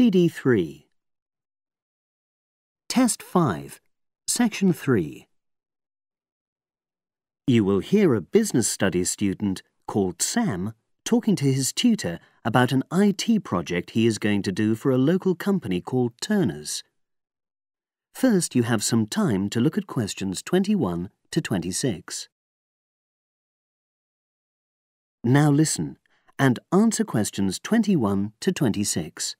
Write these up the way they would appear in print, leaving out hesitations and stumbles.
CD 3. Test 5, Section 3. You will hear a business studies student called Sam talking to his tutor about an IT project he is going to do for a local company called Turner's. First, you have some time to look at questions 21 to 26. Now listen and answer questions 21 to 26.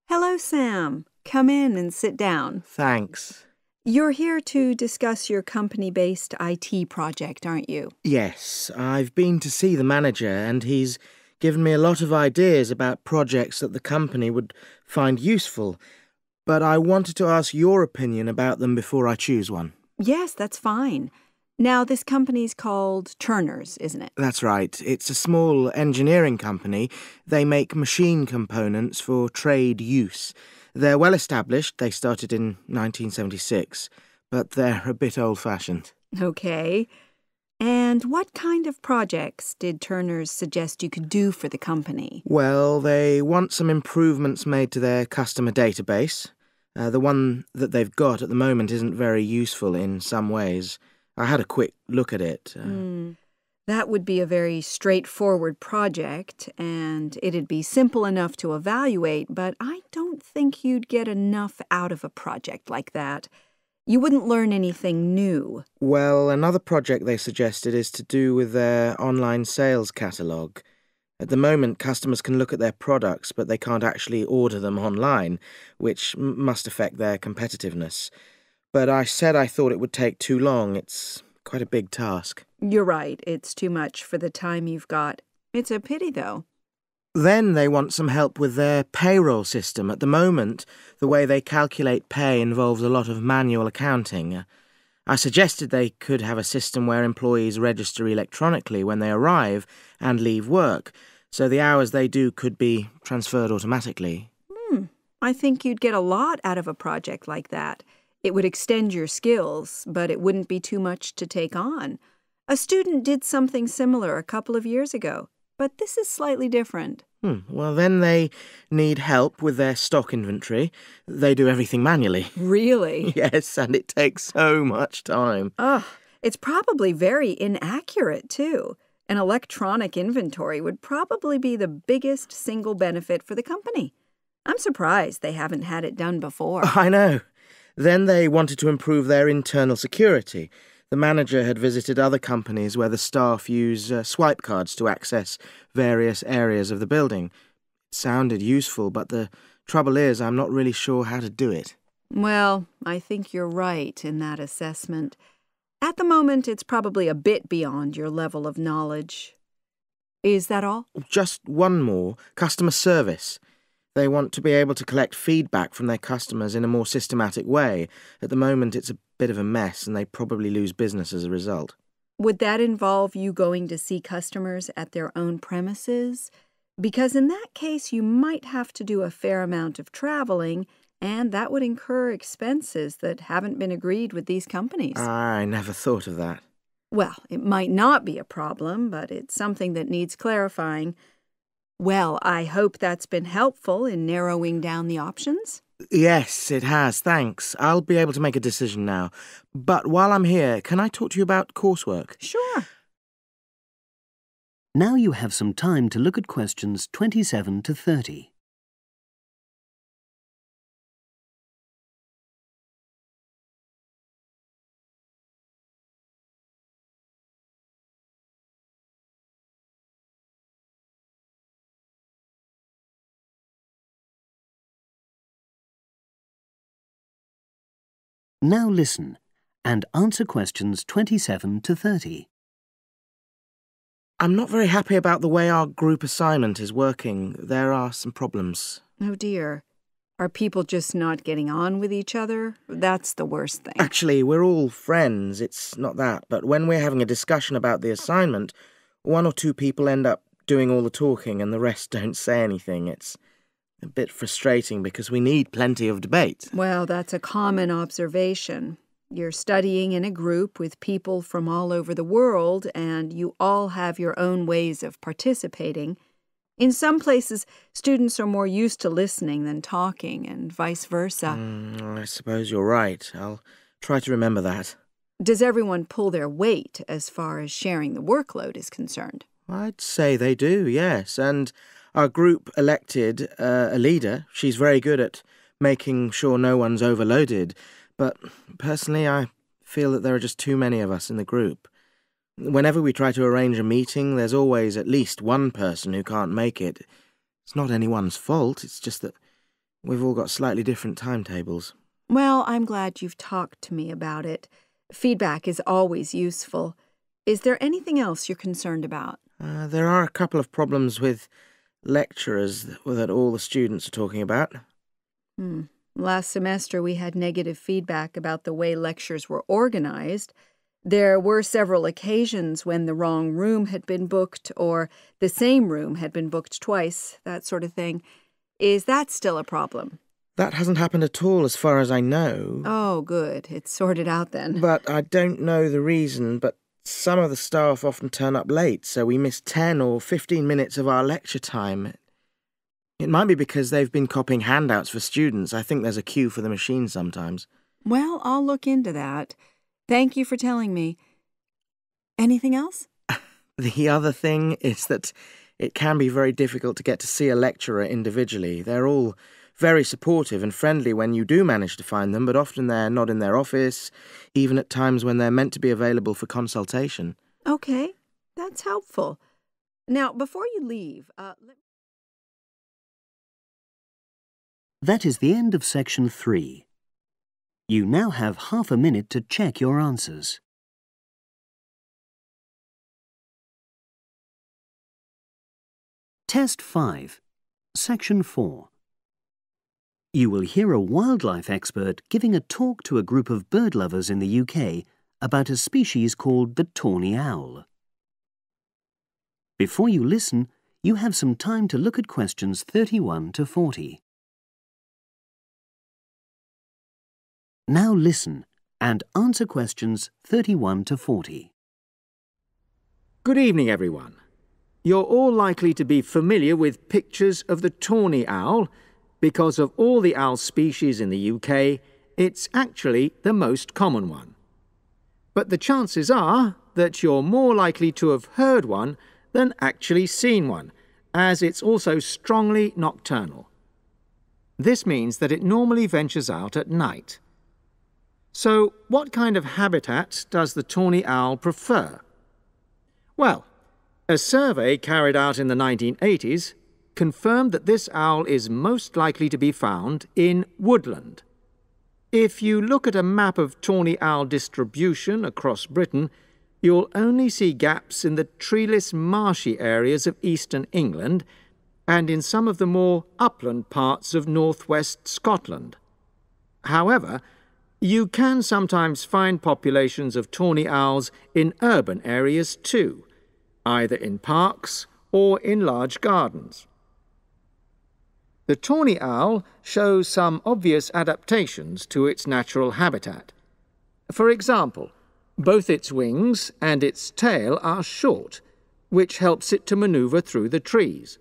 Hello, Sam. Come in and sit down. Thanks. You're here to discuss your company-based IT project, aren't you? Yes, I've been to see the manager and he's given me a lot of ideas about projects that the company would find useful, but I wanted to ask your opinion about them before I choose one. Yes, that's fine. Now, this company's called Turner's, isn't it? That's right. It's a small engineering company. They make machine components for trade use. They're well established. They started in 1976, but they're a bit old-fashioned. Okay. And what kind of projects did Turner's suggest you could do for the company? Well, they want some improvements made to their customer database. The one that they've got at the moment isn't very useful in some ways. I had a quick look at it. That would be a very straightforward project, and it'd be simple enough to evaluate, but I don't think you'd get enough out of a project like that. You wouldn't learn anything new. Well, another project they suggested is to do with their online sales catalogue. At the moment, customers can look at their products, but they can't actually order them online, which must affect their competitiveness. But I said I thought it would take too long. It's quite a big task. You're right. It's too much for the time you've got. It's a pity, though. Then they want some help with their payroll system. At the moment, the way they calculate pay involves a lot of manual accounting. I suggested they could have a system where employees register electronically when they arrive and leave work, so the hours they do could be transferred automatically. I think you'd get a lot out of a project like that. It would extend your skills, but it wouldn't be too much to take on. A student did something similar a couple of years ago, but this is slightly different. Well, then they need help with their stock inventory. They do everything manually. Really? Yes, and it takes so much time. It's probably very inaccurate, too. An electronic inventory would probably be the biggest single benefit for the company. I'm surprised they haven't had it done before. I know. Then they wanted to improve their internal security. The manager had visited other companies where the staff use swipe cards to access various areas of the building. It sounded useful, but the trouble is I'm not really sure how to do it. Well, I think you're right in that assessment. At the moment, it's probably a bit beyond your level of knowledge. Is that all? Just one more. Customer service. They want to be able to collect feedback from their customers in a more systematic way. At the moment, it's a bit of a mess, and they probably lose business as a result. Would that involve you going to see customers at their own premises? Because in that case, you might have to do a fair amount of traveling, and that would incur expenses that haven't been agreed with these companies. I never thought of that. Well, it might not be a problem, but it's something that needs clarifying. Well, I hope that's been helpful in narrowing down the options. Yes, it has, thanks. I'll be able to make a decision now. But while I'm here, can I talk to you about coursework? Sure. Now you have some time to look at questions 27 to 30. Now listen and answer questions 27 to 30. I'm not very happy about the way our group assignment is working. There are some problems. Oh, dear. Are people just not getting on with each other? That's the worst thing. Actually, we're all friends. It's not that. But when we're having a discussion about the assignment, one or two people end up doing all the talking and the rest don't say anything. It's a bit frustrating because we need plenty of debate. Well, that's a common observation. You're studying in a group with people from all over the world, and you all have your own ways of participating. In some places, students are more used to listening than talking, and vice versa. I suppose you're right. I'll try to remember that. Does everyone pull their weight as far as sharing the workload is concerned? I'd say they do, yes. And our group elected a leader. She's very good at making sure no one's overloaded. But personally, I feel that there are just too many of us in the group. Whenever we try to arrange a meeting, there's always at least one person who can't make it. It's not anyone's fault, it's just that we've all got slightly different timetables. Well, I'm glad you've talked to me about it. Feedback is always useful. Is there anything else you're concerned about? There are a couple of problems with lecturers that all the students are talking about. Last semester we had negative feedback about the way lectures were organized. There were several occasions when the wrong room had been booked or the same room had been booked twice, that sort of thing. Is that still a problem? That hasn't happened at all as far as I know. Oh, good. It's sorted out then. But I don't know the reason, but some of the staff often turn up late, so we miss 10 or 15 minutes of our lecture time. It might be because they've been copying handouts for students. I think there's a queue for the machine sometimes. Well, I'll look into that. Thank you for telling me. Anything else? The other thing is that it can be very difficult to get to see a lecturer individually. They're all very supportive and friendly when you do manage to find them, but often they're not in their office, even at times when they're meant to be available for consultation. Okay, that's helpful. Now, before you leave, That is the end of section 3. You now have half a minute to check your answers. Test 5, Section 4. You will hear a wildlife expert giving a talk to a group of bird lovers in the UK about a species called the tawny owl. Before you listen, you have some time to look at questions 31 to 40. Now listen and answer questions 31 to 40. Good evening, everyone. You're all likely to be familiar with pictures of the tawny owl. Because of all the owl species in the UK, it's actually the most common one. But the chances are that you're more likely to have heard one than actually seen one, as it's also strongly nocturnal. This means that it normally ventures out at night. So, what kind of habitat does the tawny owl prefer? Well, a survey carried out in the 1980s confirmed that this owl is most likely to be found in woodland. If you look at a map of tawny owl distribution across Britain, you'll only see gaps in the treeless marshy areas of eastern England and in some of the more upland parts of northwest Scotland. However, you can sometimes find populations of tawny owls in urban areas too, either in parks or in large gardens. The tawny owl shows some obvious adaptations to its natural habitat. For example, both its wings and its tail are short, which helps it to maneuver through the trees.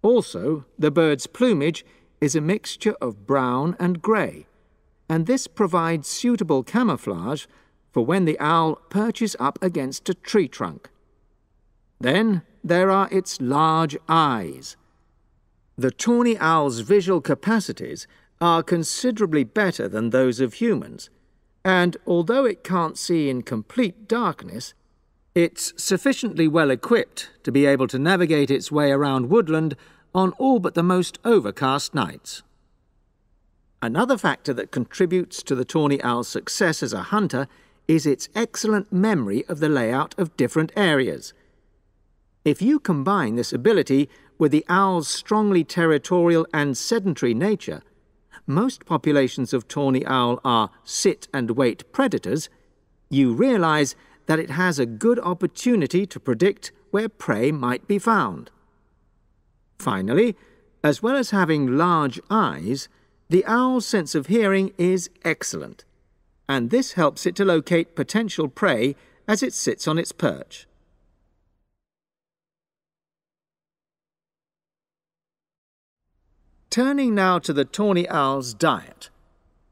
Also, the bird's plumage is a mixture of brown and grey, and this provides suitable camouflage for when the owl perches up against a tree trunk. Then there are its large eyes. The tawny owl's visual capacities are considerably better than those of humans, and although it can't see in complete darkness, it's sufficiently well equipped to be able to navigate its way around woodland on all but the most overcast nights. Another factor that contributes to the tawny owl's success as a hunter is its excellent memory of the layout of different areas. If you combine this ability with the owl's strongly territorial and sedentary nature, most populations of tawny owl are sit-and-wait predators, you realize that it has a good opportunity to predict where prey might be found. Finally, as well as having large eyes, the owl's sense of hearing is excellent, and this helps it to locate potential prey as it sits on its perch. turning now to the tawny owl's diet.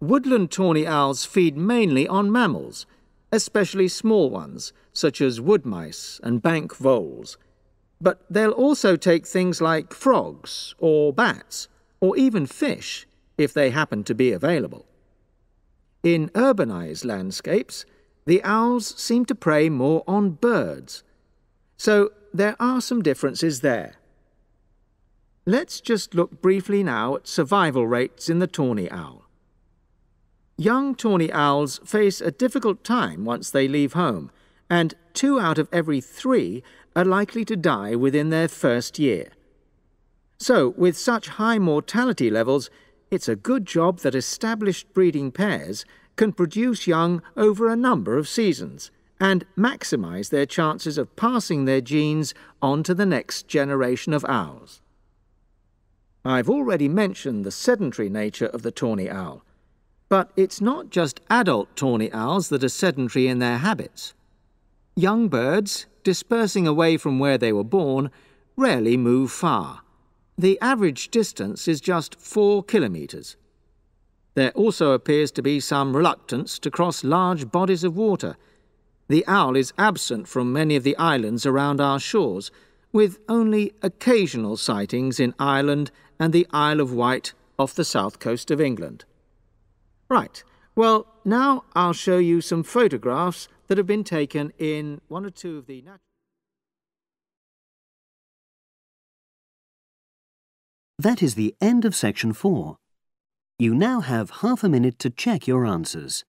Woodland tawny owls feed mainly on mammals, especially small ones, such as wood mice and bank voles. But they'll also take things like frogs or bats, or even fish, if they happen to be available. In urbanized landscapes, the owls seem to prey more on birds. So there are some differences there. Let's just look briefly now at survival rates in the tawny owl. Young tawny owls face a difficult time once they leave home, and 2 out of every 3 are likely to die within their first year. So, with such high mortality levels, it's a good job that established breeding pairs can produce young over a number of seasons and maximize their chances of passing their genes on to the next generation of owls. I've already mentioned the sedentary nature of the tawny owl, but it's not just adult tawny owls that are sedentary in their habits. Young birds, dispersing away from where they were born, rarely move far. The average distance is just 4 kilometres. There also appears to be some reluctance to cross large bodies of water. The owl is absent from many of the islands around our shores, with only occasional sightings in Ireland and the Isle of Wight off the south coast of England. Right, well, now I'll show you some photographs that have been taken in 1 or 2 of the natural... That is the end of section 4. You now have half a minute to check your answers.